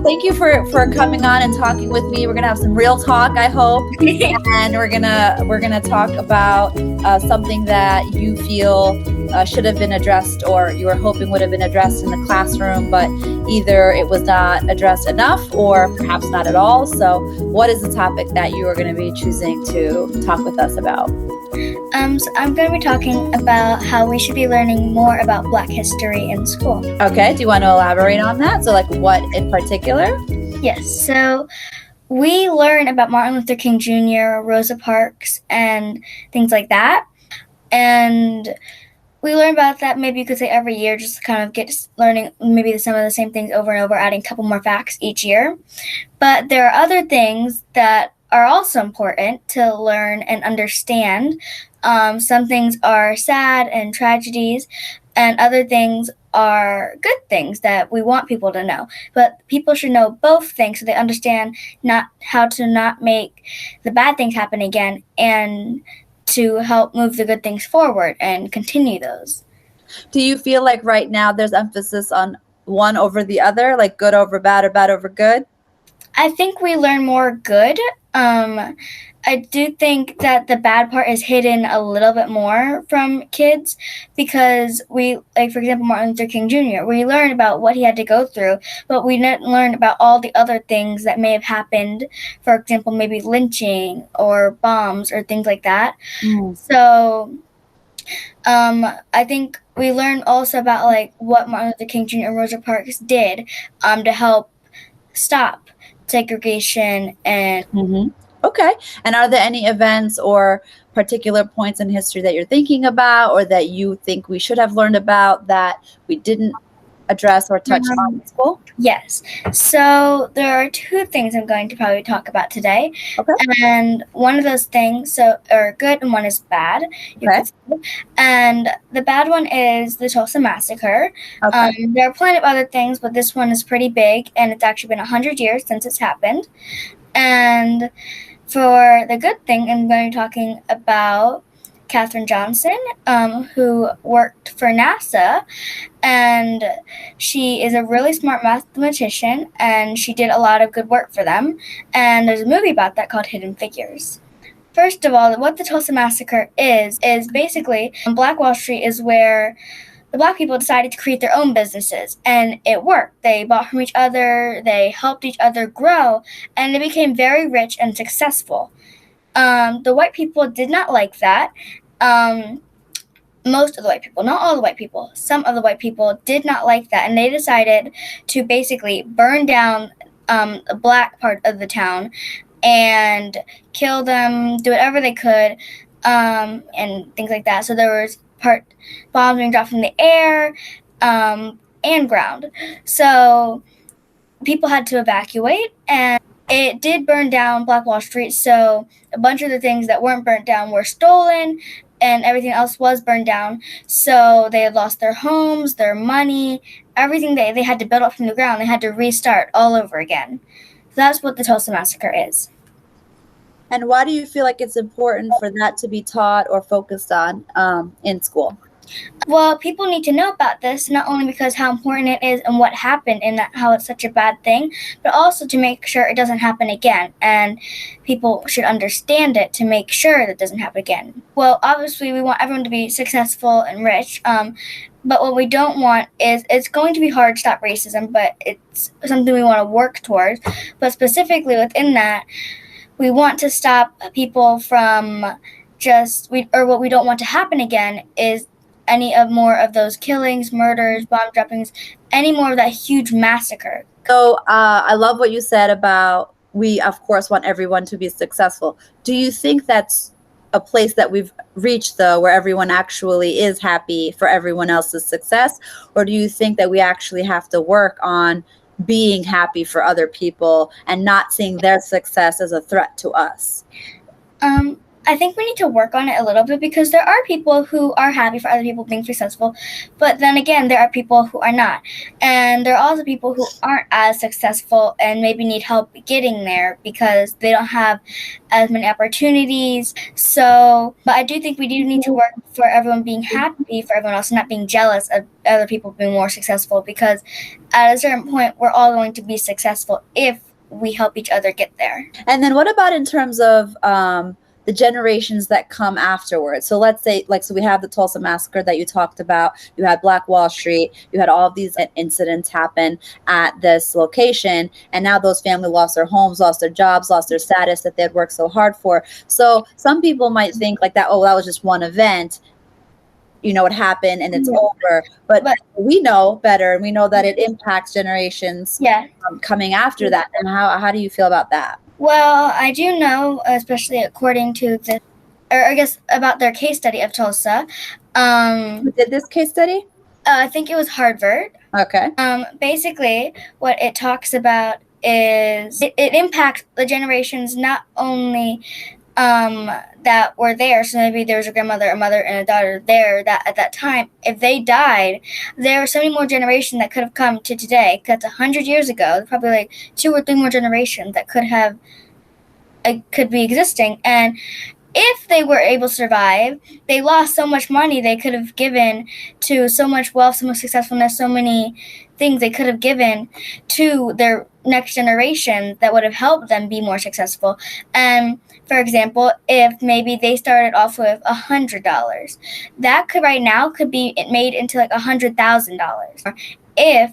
thank you for coming on and talking with me. We're gonna have some real talk, I hope, and we're gonna talk about something that you feel should have been addressed, or you were hoping would have been addressed in the classroom, but either it was not addressed enough or perhaps not at all. So, what is the topic that you are going to be choosing to talk with us about? So I'm going to be talking about how we should be learning more about Black history in school. Okay, do you want to elaborate on that? So like what in particular? Yes, so we learn about Martin Luther King Jr., Rosa Parks, and things like that. And we learn about that, maybe you could say every year, just to kind of get learning maybe some of the same things over and over, adding a couple more facts each year. But there are other things that are also important to learn and understand. Some things are sad and tragedies, and other things are good things that we want people to know. But people should know both things so they understand not how to not make the bad things happen again, and to help move the good things forward and continue those. Do you feel like right now there's emphasis on one over the other, like good over bad or bad over good? I think we learn more good. I do think that the bad part is hidden a little bit more from kids because we, like for example, Martin Luther King Jr., we learn about what he had to go through, but we didn't learn about all the other things that may have happened. For example, maybe lynching or bombs or things like that. So I think we learned also about like what Martin Luther King Jr. and Rosa Parks did to help stop segregation and Okay. And are there any events or particular points in history that you're thinking about or that you think we should have learned about that we didn't address or touch on in school? Yes. So there are two things I'm going to probably talk about today. Okay. And one of those things are good and one is bad. Okay. And the bad one is the Tulsa Massacre. Okay. There are plenty of other things, but this one is pretty big, and it's actually been 100 years since it's happened. And for the good thing, I'm going to be talking about Katherine Johnson, who worked for NASA, and she is a really smart mathematician, and she did a lot of good work for them. And there's a movie about that called Hidden Figures. First of all, what the Tulsa Massacre is basically Black Wall Street is where the Black people decided to create their own businesses, and it worked. They bought from each other, they helped each other grow, and they became very rich and successful. The white people did not like that. Most of the white people, not all the white people, some of the white people did not like that, and they decided to basically burn down a Black part of the town and kill them, do whatever they could, and things like that. So there was bombs being dropped from the air and ground. So people had to evacuate, and it did burn down Black Wall Street. So a bunch of the things that weren't burnt down were stolen, and everything else was burned down. So they had lost their homes, their money, everything they had to build up from the ground. They had to restart all over again. So that's what the Tulsa Massacre is. And why do you feel like it's important for that to be taught or focused on in school? Well, people need to know about this, not only because how important it is and what happened and how it's such a bad thing, but also to make sure it doesn't happen again. And people should understand it to make sure that it doesn't happen again. Well, obviously, we want everyone to be successful and rich. But what we don't want is, it's going to be hard to stop racism, but it's something we want to work towards. But specifically within that, we want to stop people from what we don't want to happen again is any more of those killings, murders, bomb droppings, any more of that huge massacre. So I love what you said about we, of course, want everyone to be successful. Do you think that's a place that we've reached, though, where everyone actually is happy for everyone else's success? Or do you think that we actually have to work on being happy for other people and not seeing their success as a threat to us? I think we need to work on it a little bit, because there are people who are happy for other people being successful, but then again, there are people who are not. And there are also people who aren't as successful and maybe need help getting there because they don't have as many opportunities. So, but I do think we do need to work for everyone being happy for everyone else, not being jealous of other people being more successful, because at a certain point, we're all going to be successful if we help each other get there. And then what about in terms of the generations that come afterwards? So let's say, like, so we have the Tulsa Massacre that you talked about. You had Black Wall Street. You had all of these incidents happen at this location. And now those families lost their homes, lost their jobs, lost their status that they'd worked so hard for. So some people might think like that, oh, that was just one event. You know, it happened and it's over. But we know better, and we know that it impacts generations coming after that. And how do you feel about that? Well, I do know, especially according to the, or I guess about their case study of Tulsa. Who did this case study? I think it was Harvard. Okay. Basically, what it talks about is it impacts the generations not only that were there. So maybe there was a grandmother, a mother, and a daughter there that at that time, if they died, there were so many more generations that could have come to today. That's 100 years ago. Probably like 2 or 3 more generations that could be existing. And if they were able to survive, they lost so much money they could have given to so much wealth, so much successfulness, so many things they could have given to their next generation that would have helped them be more successful. And for example, if maybe they started off with $100, that could right now could be made into like $100,000. If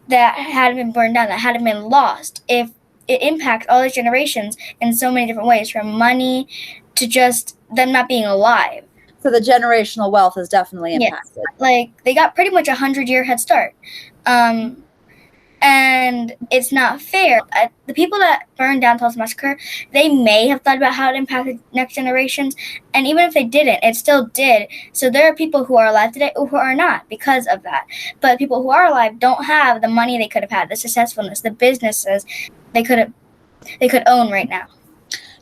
that hadn't been burned down, that hadn't been lost, if it impacts all these generations in so many different ways, from money to just them not being alive. So the generational wealth is definitely impacted. Yes. Like, they got pretty much a 100-year head start. And it's not fair. The people that burned down Tulsa Massacre, they may have thought about how it impacted next generations, and even if they didn't, it still did. So there are people who are alive today who are not because of that. But people who are alive don't have the money they could have had, the successfulness, the businesses they could own right now.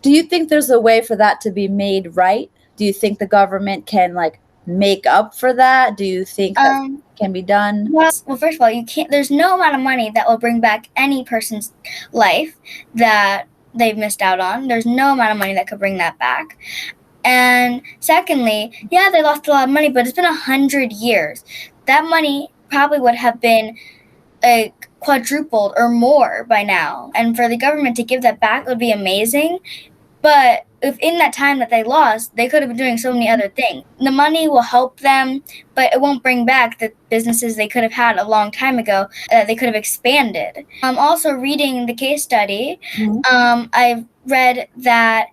Do you think there's a way for that to be made right? Do you think the government can make up for that? Do you think that can be done? Well, first of all, you can't. There's no amount of money that will bring back any person's life that they've missed out on. There's no amount of money that could bring that back. And secondly, yeah, they lost a lot of money, but it's been 100 years. That money probably would have been quadrupled or more by now. And for the government to give that back would be amazing. But if in that time that they lost, they could have been doing so many other things. The money will help them, but it won't bring back the businesses they could have had a long time ago that they could have expanded. Also, reading the case study, I've read that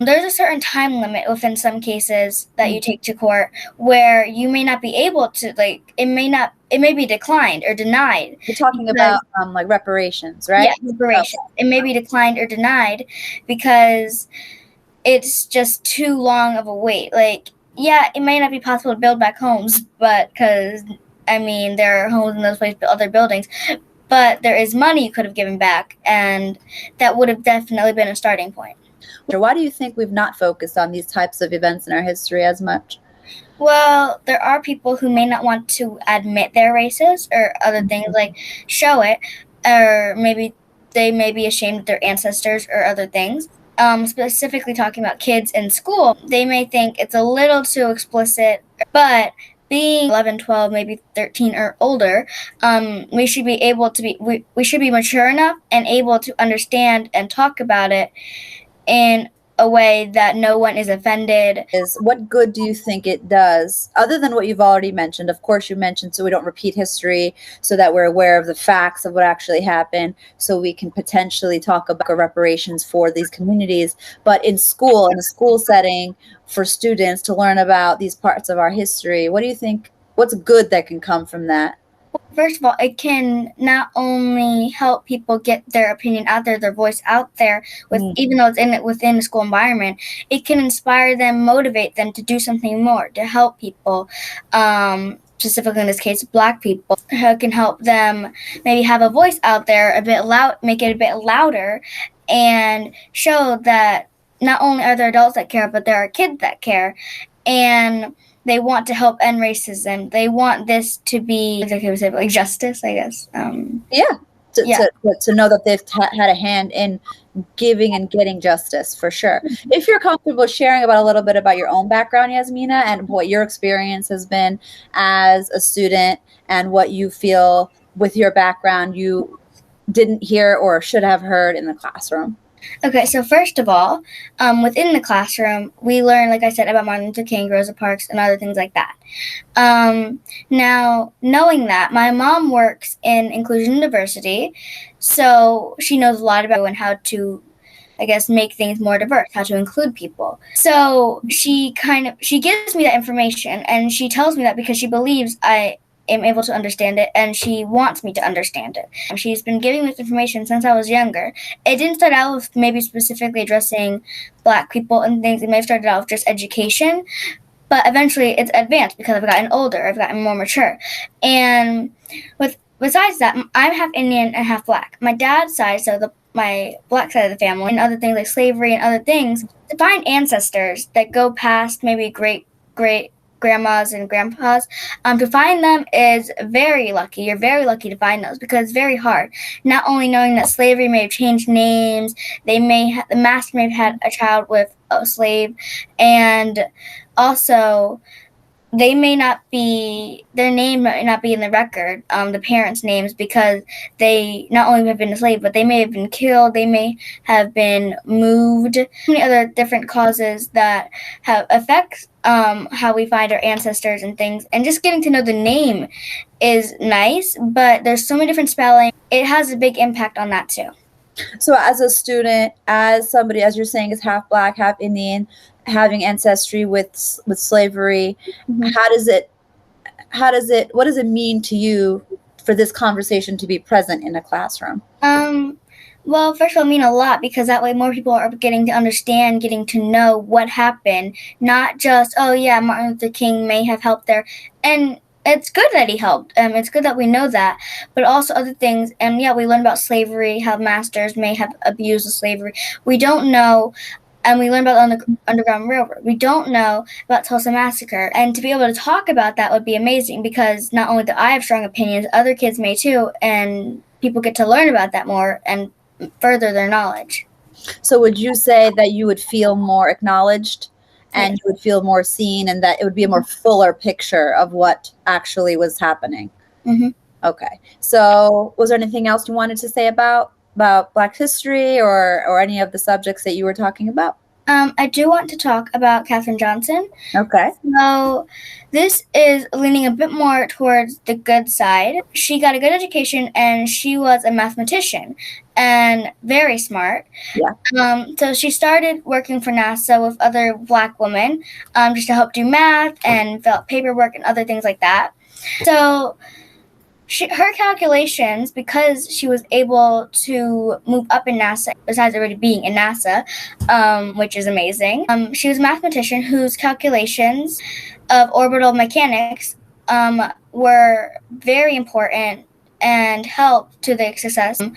there's a certain time limit within some cases that you take to court where you may not be able to, it may be declined or denied. You're talking about reparations, right? Yeah, reparations. It may be declined or denied because it's just too long of a wait. Yeah, it may not be possible to build back homes, but because, there are homes in those places, other buildings, but there is money you could have given back, and that would have definitely been a starting point. Why do you think we've not focused on these types of events in our history as much? Well, there are people who may not want to admit they're racist or other things, show it, or maybe they may be ashamed of their ancestors or other things. Specifically talking about kids in school, they may think it's a little too explicit, but being 11, 12, maybe 13 or older, we should be able to we should be mature enough and able to understand and talk about it in a way that no one is offended. What good do you think it does, other than what you've already mentioned? Of course, you mentioned so we don't repeat history, so that we're aware of the facts of what actually happened, so we can potentially talk about reparations for these communities. But in a school setting, for students to learn about these parts of our history, what do you think? What's good that can come from that? First of all, it can not only help people get their opinion out there, their voice out there, even though it's within the school environment, it can inspire them, motivate them to do something more, to help people, specifically in this case, Black people. It can help them maybe have a voice out there a bit loud, make it a bit louder, and show that not only are there adults that care, but there are kids that care, and they want to help end racism. They want this to be like justice, I guess. To know that they've had a hand in giving and getting justice, for sure. If you're comfortable sharing about a little bit about your own background, Yazmina, and what your experience has been as a student and what you feel with your background you didn't hear or should have heard in the classroom. Okay, so first of all, within the classroom, we learn, like I said, about Martin Luther King, Rosa Parks, and other things like that. Now, knowing that, my mom works in inclusion and diversity, so she knows a lot about and how to, I guess, make things more diverse, how to include people. So she gives me that information, and she tells me that because she believes I am able to understand it, and she wants me to understand it. And she's been giving this information since I was younger. It didn't start out with maybe specifically addressing Black people and things. It may have started out with just education, but eventually it's advanced because I've gotten older, I've gotten more mature. And besides that, I'm half Indian and half Black. My dad's side, so my Black side of the family, and other things like slavery and other things, to find ancestors that go past maybe great grandmas and grandpas, to find them is very lucky. You're very lucky to find those because it's very hard. Not only knowing that slavery may have changed names, the master may have had a child with a slave, and also their name might not be in the record, the parents' names, because they not only have been enslaved, but they may have been killed, they may have been moved. Many other different causes that have affects how we find our ancestors and things. And just getting to know the name is nice, but there's so many different spelling. It has a big impact on that too. So as a student, as somebody, as you're saying, is half Black, half Indian, having ancestry with slavery, what does it mean to you for this conversation to be present in a classroom? Well, first of all, it means a lot because that way more people are getting to understand, getting to know what happened, not just, oh yeah, Martin Luther King may have helped there. And it's good that he helped. It's good that we know that, but also other things. And yeah, we learn about slavery, how masters may have abused the slavery. We don't know. And we learned about the Underground Railroad. We don't know about Tulsa Massacre. And to be able to talk about that would be amazing because not only do I have strong opinions, other kids may too, and people get to learn about that more and further their knowledge. So would you say that you would feel more acknowledged and you would feel more seen and that it would be a more fuller picture of what actually was happening? Mm-hmm. Okay. So was there anything else you wanted to say about Black history or any of the subjects that you were talking about? I do want to talk about Katherine Johnson. Okay. So this is leaning a bit more towards the good side. She got a good education and she was a mathematician and very smart. Yeah. So she started working for NASA with other Black women just to help do math and fill out paperwork and other things like that. So her calculations, because she was able to move up in NASA, besides already being in NASA, which is amazing, she was a mathematician whose calculations of orbital mechanics were very important and helped to the success of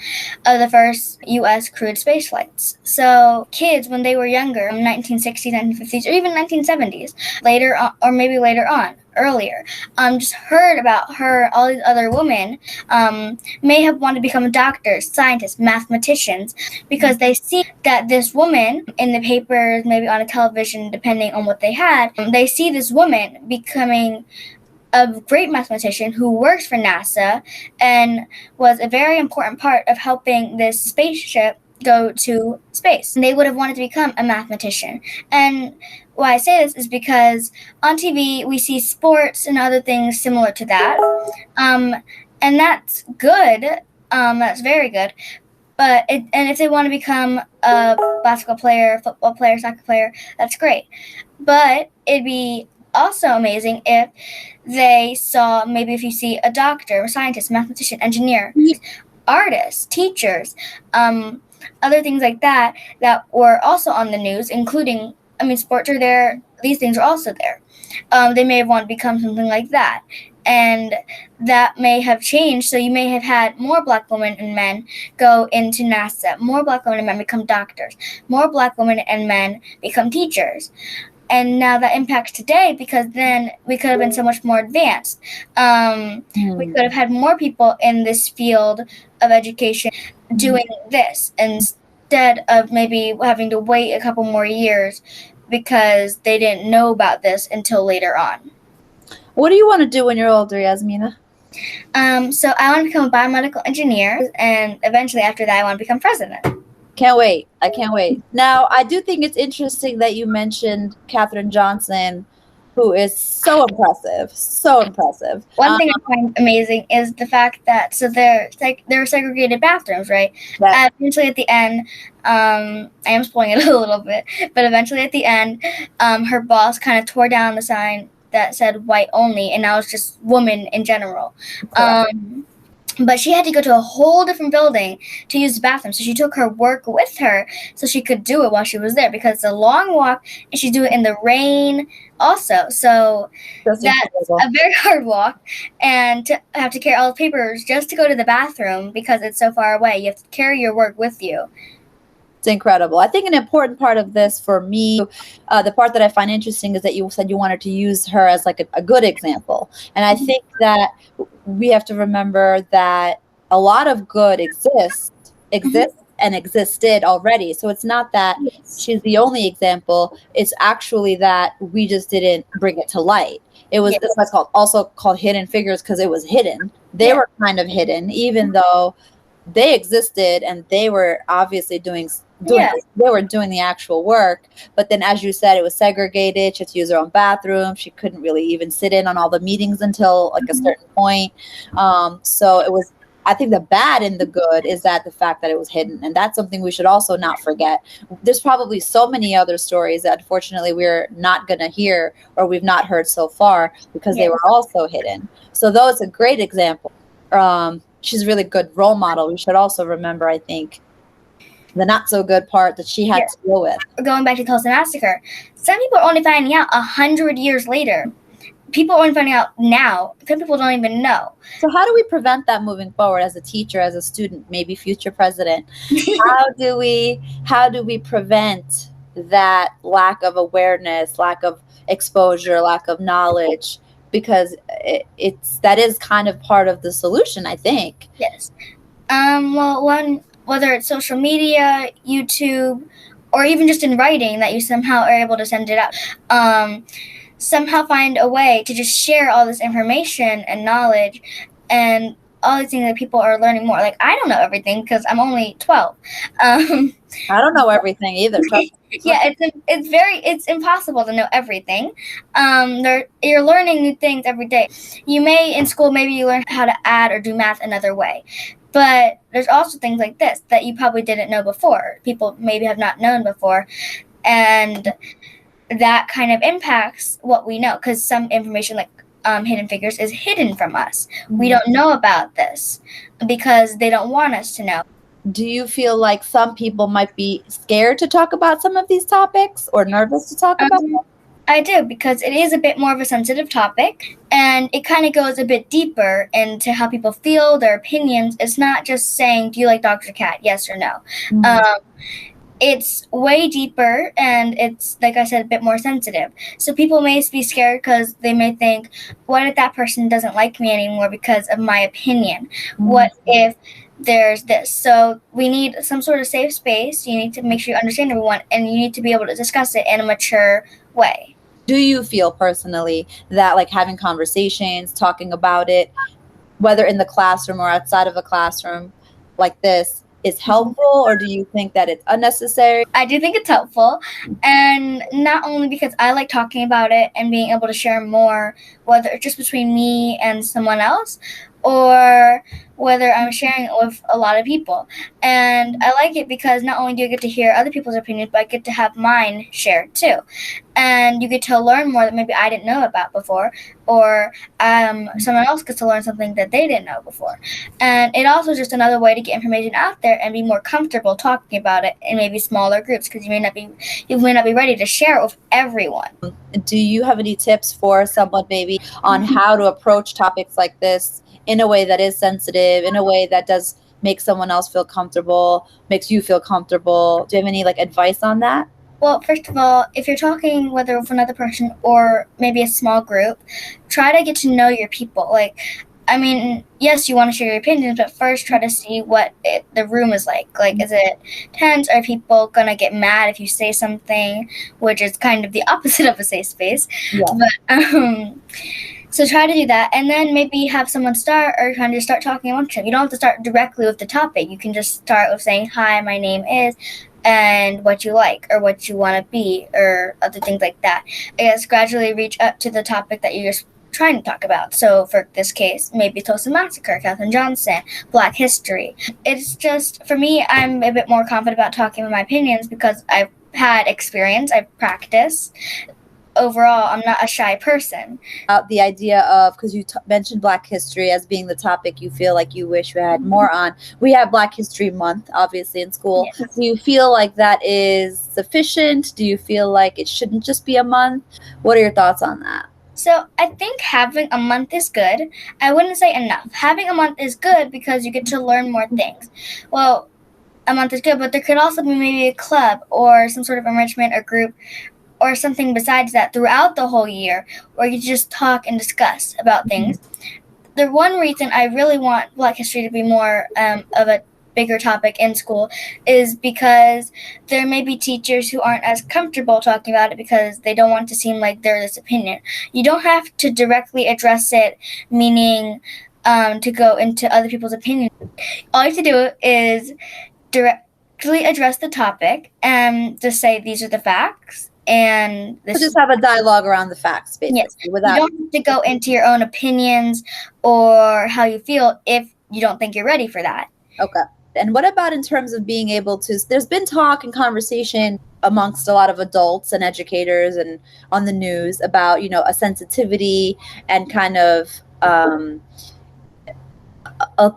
the first U.S. crewed space flights. So kids, when they were younger, 1960s, 1950s, or even 1970s, later on, or maybe later on, earlier, just heard about her, all these other women, may have wanted to become doctors, scientists, mathematicians, because they see that this woman in the papers, maybe on a television, depending on what they had, they see this woman becoming a great mathematician who works for NASA and was a very important part of helping this spaceship go to space. And they would have wanted to become a mathematician. And why I say this is because on TV we see sports and other things similar to that. And that's good. That's very good. But if they want to become a basketball player, football player, soccer player, that's great. But it'd be also amazing if they saw, maybe if you see a doctor, a scientist, mathematician, engineer, artists, teachers, other things like that were also on the news, including, sports are there, these things are also there. They may have wanted to become something like that. and that may have changed. So you may have had more Black women and men go into NASA, more Black women and men become doctors, more Black women and men become teachers. And now that impacts today, because then we could have been so much more advanced. We could have had more people in this field of education doing this instead of maybe having to wait a couple more years because they didn't know about this until later on. What do you want to do when you're older, Yazmina? So I want to become a biomedical engineer, and eventually after that I want to become president. Can't wait. I can't wait. Now, I do think it's interesting that you mentioned Katherine Johnson, who is so impressive. So impressive. One thing I find amazing is the fact that, so there are segregated bathrooms, right? Eventually at the end, I am spoiling it a little bit, but eventually at the end, her boss kind of tore down the sign that said white only, and now it's just woman in general. But she had to go to a whole different building to use the bathroom. So she took her work with her so she could do it while she was there, because it's a long walk and she do it in the rain also. So that's a very hard walk, and to have to carry all the papers just to go to the bathroom because it's so far away. You have to carry your work with you. It's incredible. I think an important part of this for me, the part that I find interesting is that you said you wanted to use her as like a good example. And I think that we have to remember that a lot of good exists and existed already. So it's not that she's the only example. It's actually that we just didn't bring it to light. It was this was also called hidden figures because it was hidden. They were kind of hidden, even though they existed and they were obviously doing they were doing the actual work. But then, as you said, it was segregated. She had to use her own bathroom. She couldn't really even sit in on all the meetings until like a certain point. So it was, I think the bad and the good is that the fact that it was hidden. And that's something we should also not forget. There's probably so many other stories that unfortunately we're not going to hear or we've not heard so far because they were also hidden. So though it's a great example, she's a really good role model. We should also remember, I think, the not so good part that she had to deal with. Going back to Tulsa Massacre, some people are only finding out 100 years later. People are only finding out now. Some people don't even know. So how do we prevent that moving forward as a teacher, as a student, maybe future president? How do we prevent that lack of awareness, lack of exposure, lack of knowledge? Because that is kind of part of the solution, I think. Yes. Well, whether it's social media, YouTube, or even just in writing that you somehow are able to send it out. Somehow find a way to just share all this information and knowledge and all these things that people are learning more. Like, I don't know everything because I'm only 12. I don't know everything either. Yeah, it's impossible to know everything. You're learning new things every day. You may, in school, maybe you learn how to add or do math another way. But there's also things like this that you probably didn't know before. People maybe have not known before. And that kind of impacts what we know, because some information like hidden figures is hidden from us. We don't know about this because they don't want us to know. Do you feel like some people might be scared to talk about some of these topics or nervous to talk about them? I do, because it is a bit more of a sensitive topic, and it kind of goes a bit deeper into how people feel, their opinions. It's not just saying, do you like dogs or cat? Yes or no. It's way deeper, and it's, like I said, a bit more sensitive. So people may be scared because they may think, what if that person doesn't like me anymore because of my opinion? What if there's this? So we need some sort of safe space. You need to make sure you understand everyone, and you need to be able to discuss it in a mature way. Do you feel personally that like having conversations, talking about it, whether in the classroom or outside of a classroom like this, is helpful, or do you think that it's unnecessary? I do think it's helpful, and not only because I like talking about it and being able to share more, whether it's just between me and someone else, or whether I'm sharing it with a lot of people. And I like it because not only do you get to hear other people's opinions, but I get to have mine shared too. And you get to learn more that maybe I didn't know about before, or someone else gets to learn something that they didn't know before. And it also is just another way to get information out there and be more comfortable talking about it in maybe smaller groups, because you may not be ready to share it with everyone. Do you have any tips for someone maybe on how to approach topics like this in a way that is sensitive, in a way that does make someone else feel comfortable, makes you feel comfortable? Do you have any advice on that? Well, first of all, if you're talking whether with another person or maybe a small group, try to get to know your people. Yes, you want to share your opinions, but first try to see what the room is like. Is it tense? Are people going to get mad if you say something, which is kind of the opposite of a safe space? Yeah. But, so try to do that, and then maybe have someone start, or kind of start talking amongst them. You don't have to start directly with the topic. You can just start with saying, "Hi, my name is," and what you like or what you want to be, or other things like that. I guess gradually reach up to the topic that you're just trying to talk about. So for this case, maybe Tulsa Massacre, Katherine Johnson, Black history. It's just, for me, I'm a bit more confident about talking about my opinions because I've had experience, I've practiced. Overall, I'm not a shy person. The idea of, because you mentioned Black history as being the topic you feel like you wish we had more on. We have Black History Month, obviously, in school. Yes. Do you feel like that is sufficient? Do you feel like it shouldn't just be a month? What are your thoughts on that? So I think having a month is good. I wouldn't say enough. Having a month is good because you get to learn more things. Well, a month is good, but there could also be maybe a club or some sort of enrichment or group or something besides that throughout the whole year, where you just talk and discuss about things. The one reason I really want Black history to be more of a bigger topic in school is because there may be teachers who aren't as comfortable talking about it because they don't want to seem like they're this opinion. You don't have to directly address it, meaning to go into other people's opinions. All you have to do is directly address the topic and just say, these are the facts. And So just have a dialogue around the facts, basically. Yes. You don't have to go into your own opinions or how you feel if you don't think you're ready for that. Okay. And what about in terms of being able to, there's been talk and conversation amongst a lot of adults and educators and on the news about, a sensitivity and kind of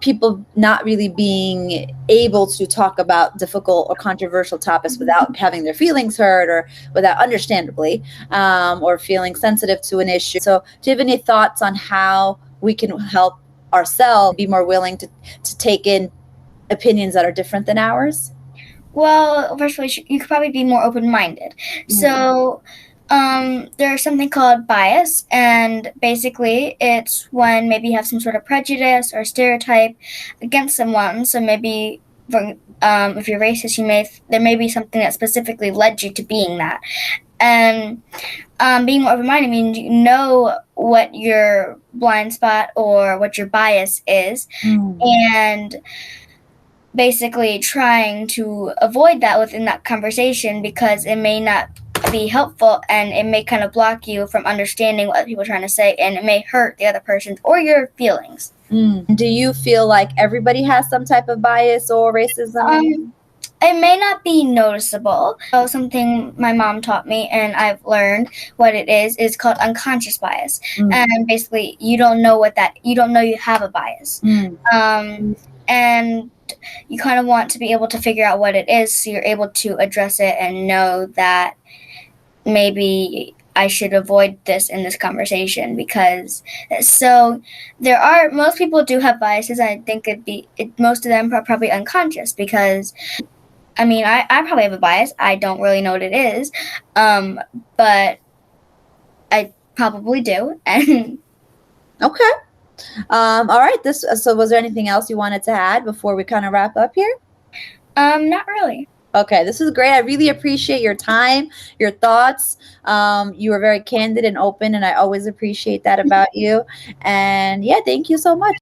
people not really being able to talk about difficult or controversial topics without having their feelings hurt or without, understandably, or feeling sensitive to an issue. So do you have any thoughts on how we can help ourselves be more willing to take in opinions that are different than ours? Well, first of all, you could probably be more open-minded. Mm-hmm. So there's something called bias, and basically it's when maybe you have some sort of prejudice or stereotype against someone. So maybe if you're racist, there may be something that specifically led you to being that. And being more open-minded means you know what your blind spot or what your bias is, and basically trying to avoid that within that conversation, because it may not be helpful and it may kind of block you from understanding what people are trying to say, and it may hurt the other person or your feelings. Do you feel like everybody has some type of bias or racism? It may not be noticeable. So something my mom taught me and I've learned what it is called unconscious bias. And basically you don't know you have a bias. And you kind of want to be able to figure out what it is so you're able to address it and know that maybe I should avoid this in this conversation, because most people do have biases. I think most of them are probably unconscious, because I probably have a bias. I don't really know what it is, but I probably do. Okay. All right. So was there anything else you wanted to add before we kind of wrap up here? Not really. Okay, this is great. I really appreciate your time, your thoughts. You were very candid and open, and I always appreciate that about you. And yeah, thank you so much.